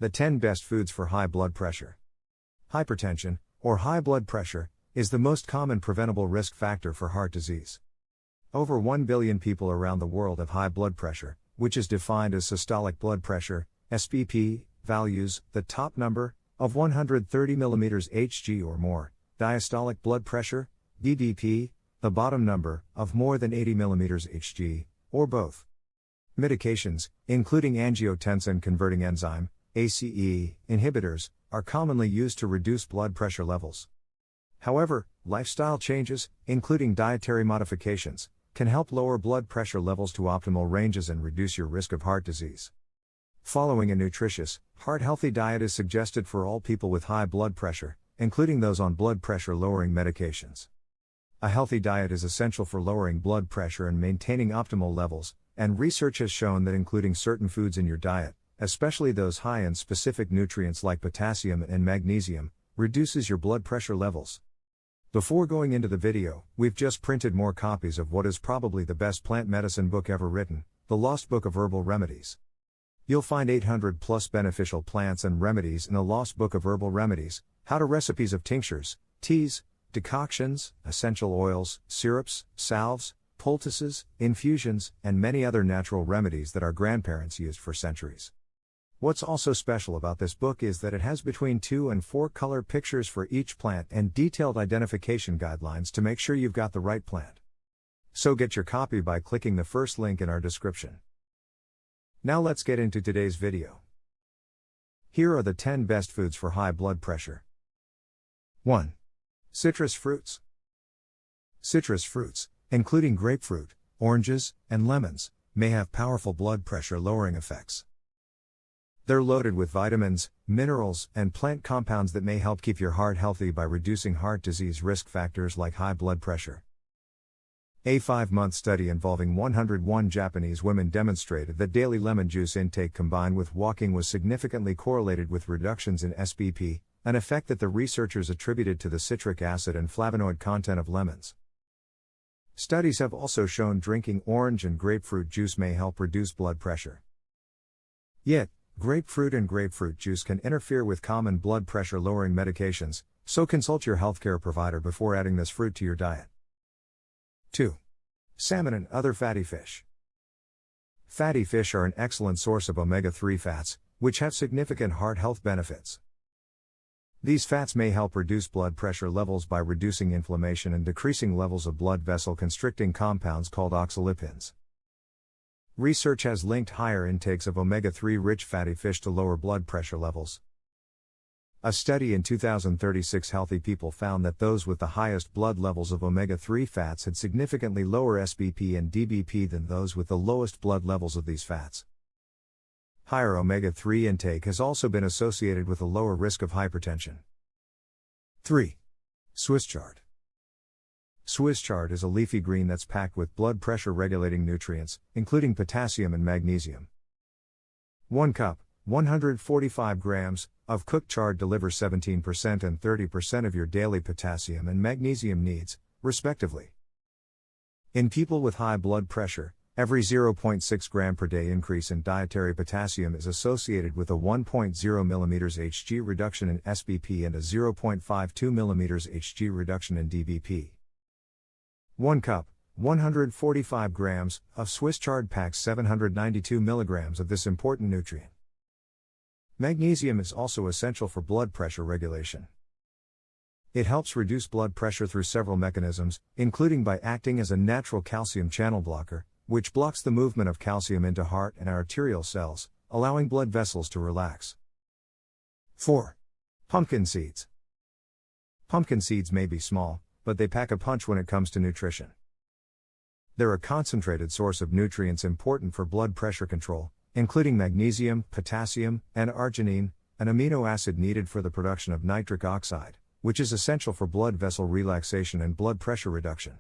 The 10 best foods for high blood pressure. Hypertension, or high blood pressure, is the most common preventable risk factor for heart disease. Over 1 billion people around the world have high blood pressure, which is defined as systolic blood pressure, SPP, values, the top number, of 130 mm Hg or more, diastolic blood pressure, DDP, the bottom number, of more than 80 mm Hg, or both. Medications, including angiotensin-converting enzyme, ACE, inhibitors, are commonly used to reduce blood pressure levels. However, lifestyle changes, including dietary modifications, can help lower blood pressure levels to optimal ranges and reduce your risk of heart disease. Following a nutritious, heart-healthy diet is suggested for all people with high blood pressure, including those on blood pressure-lowering medications. A healthy diet is essential for lowering blood pressure and maintaining optimal levels, and research has shown that including certain foods in your diet, especially those high in specific nutrients like potassium and magnesium, reduces your blood pressure levels. Before going into the video, we've just printed more copies of what is probably the best plant medicine book ever written, The Lost Book of Herbal Remedies. You'll find 800 plus beneficial plants and remedies in The Lost Book of Herbal Remedies, how to recipes of tinctures, teas, decoctions, essential oils, syrups, salves, poultices, infusions, and many other natural remedies that our grandparents used for centuries. What's also special about this book is that it has between 2 and 4 color pictures for each plant and detailed identification guidelines to make sure you've got the right plant. So get your copy by clicking the first link in our description. Now let's get into today's video. Here are the 10 best foods for high blood pressure. 1. Citrus fruits. Citrus fruits, including grapefruit, oranges, and lemons, may have powerful blood pressure lowering effects. They're loaded with vitamins, minerals, and plant compounds that may help keep your heart healthy by reducing heart disease risk factors like high blood pressure. A 5-month study involving 101 Japanese women demonstrated that daily lemon juice intake combined with walking was significantly correlated with reductions in SPP, an effect that the researchers attributed to the citric acid and flavonoid content of lemons. Studies have also shown drinking orange and grapefruit juice may help reduce blood pressure. Yet, grapefruit and grapefruit juice can interfere with common blood pressure lowering medications, so consult your healthcare provider before adding this fruit to your diet. 2. Salmon and other fatty fish. Fatty fish are an excellent source of omega-3 fats, which have significant heart health benefits. These fats may help reduce blood pressure levels by reducing inflammation and decreasing levels of blood vessel constricting compounds called oxalipins. Research has linked higher intakes of omega-3 rich fatty fish to lower blood pressure levels. A study in 2036 healthy people found that those with the highest blood levels of omega-3 fats had significantly lower SPP and DBP than those with the lowest blood levels of these fats. Higher omega-3 intake has also been associated with a lower risk of hypertension. 3. Swiss chard. Swiss chard is a leafy green that's packed with blood pressure regulating nutrients, including potassium and magnesium. 1 cup, 145 grams, of cooked chard delivers 17% and 30% of your daily potassium and magnesium needs, respectively. In people with high blood pressure, every 0.6 gram per day increase in dietary potassium is associated with a 1.0 mm Hg reduction in SPP and a 0.52 mm Hg reduction in DBP. 1 cup, 145 grams, of Swiss chard packs 792 milligrams of this important nutrient. Magnesium is also essential for blood pressure regulation. It helps reduce blood pressure through several mechanisms, including by acting as a natural calcium channel blocker, which blocks the movement of calcium into heart and arterial cells, allowing blood vessels to relax. 4. Pumpkin seeds. Pumpkin seeds may be small, but they pack a punch when it comes to nutrition. They're a concentrated source of nutrients important for blood pressure control, including magnesium, potassium, and arginine, an amino acid needed for the production of nitric oxide, which is essential for blood vessel relaxation and blood pressure reduction.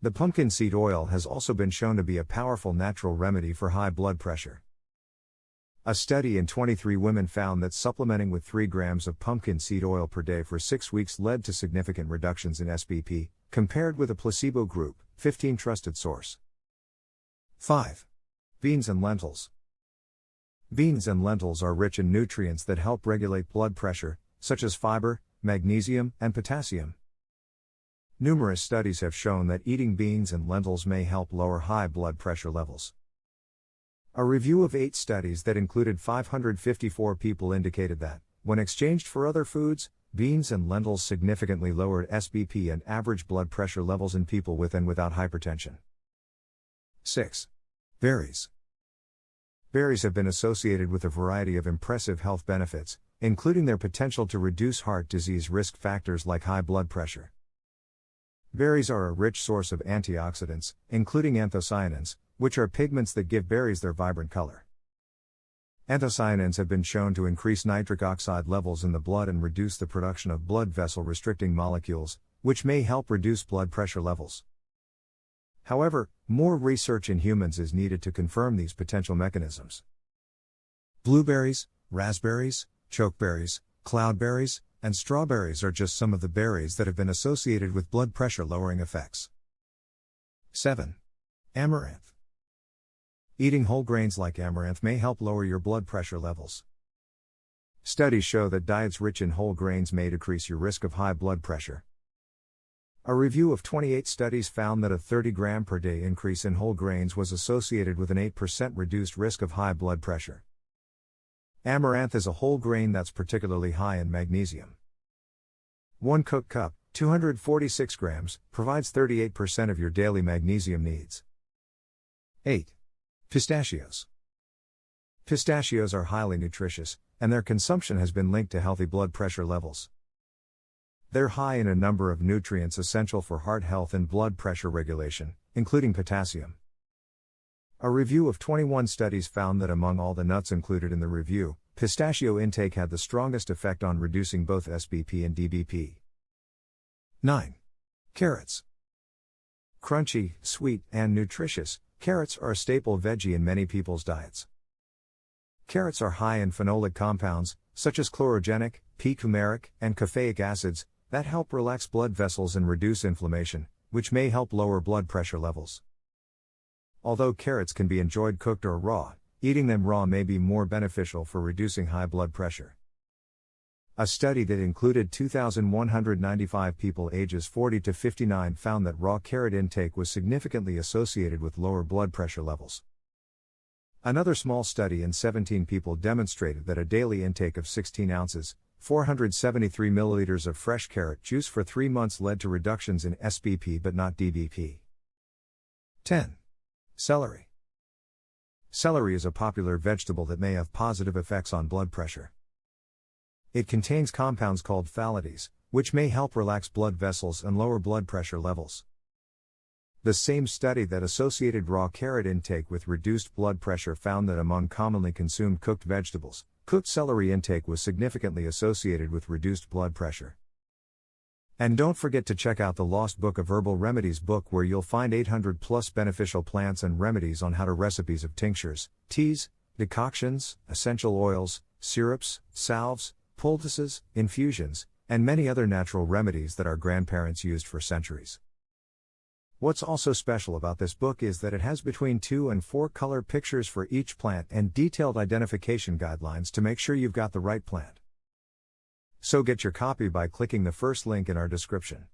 The pumpkin seed oil has also been shown to be a powerful natural remedy for high blood pressure. A study in 23 women found that supplementing with 3 grams of pumpkin seed oil per day for 6 weeks led to significant reductions in SPP, compared with a placebo group, 15 trusted source. 5. Beans and lentils. Beans and lentils are rich in nutrients that help regulate blood pressure, such as fiber, magnesium, and potassium. Numerous studies have shown that eating beans and lentils may help lower high blood pressure levels. A review of 8 studies that included 554 people indicated that, when exchanged for other foods, beans and lentils significantly lowered SBP and average blood pressure levels in people with and without hypertension. 6. Berries. Berries have been associated with a variety of impressive health benefits, including their potential to reduce heart disease risk factors like high blood pressure. Berries are a rich source of antioxidants, including anthocyanins, which are pigments that give berries their vibrant color. Anthocyanins have been shown to increase nitric oxide levels in the blood and reduce the production of blood vessel restricting molecules, which may help reduce blood pressure levels. However, more research in humans is needed to confirm these potential mechanisms. Blueberries, raspberries, chokeberries, cloudberries, and strawberries are just some of the berries that have been associated with blood pressure lowering effects. 7. Amaranth. Eating whole grains like amaranth may help lower your blood pressure levels. Studies show that diets rich in whole grains may decrease your risk of high blood pressure. A review of 28 studies found that a 30 gram per day increase in whole grains was associated with an 8% reduced risk of high blood pressure. Amaranth is a whole grain that's particularly high in magnesium. 1 cooked cup, 246 grams, provides 38% of your daily magnesium needs. 8. Pistachios. Pistachios are highly nutritious, and their consumption has been linked to healthy blood pressure levels. They're high in a number of nutrients essential for heart health and blood pressure regulation, including potassium. A review of 21 studies found that among all the nuts included in the review, pistachio intake had the strongest effect on reducing both SBP and DBP. 9. Carrots. Crunchy, sweet, and nutritious, carrots are a staple veggie in many people's diets. Carrots are high in phenolic compounds, such as chlorogenic, p-coumaric, and caffeic acids, that help relax blood vessels and reduce inflammation, which may help lower blood pressure levels. Although carrots can be enjoyed cooked or raw, eating them raw may be more beneficial for reducing high blood pressure. A study that included 2,195 people ages 40 to 59 found that raw carrot intake was significantly associated with lower blood pressure levels. Another small study in 17 people demonstrated that a daily intake of 16 ounces, 473 milliliters of fresh carrot juice for 3 months led to reductions in SBP but not DBP. 10. Celery. Celery is a popular vegetable that may have positive effects on blood pressure. It contains compounds called phthalates, which may help relax blood vessels and lower blood pressure levels. The same study that associated raw carrot intake with reduced blood pressure found that among commonly consumed cooked vegetables, cooked celery intake was significantly associated with reduced blood pressure. And don't forget to check out the Lost Book of Herbal Remedies book, where you'll find 800 plus beneficial plants and remedies on how to recipes of tinctures, teas, decoctions, essential oils, syrups, salves, poultices, infusions, and many other natural remedies that our grandparents used for centuries. What's also special about this book is that it has between 2 and 4 color pictures for each plant and detailed identification guidelines to make sure you've got the right plant. So get your copy by clicking the first link in our description.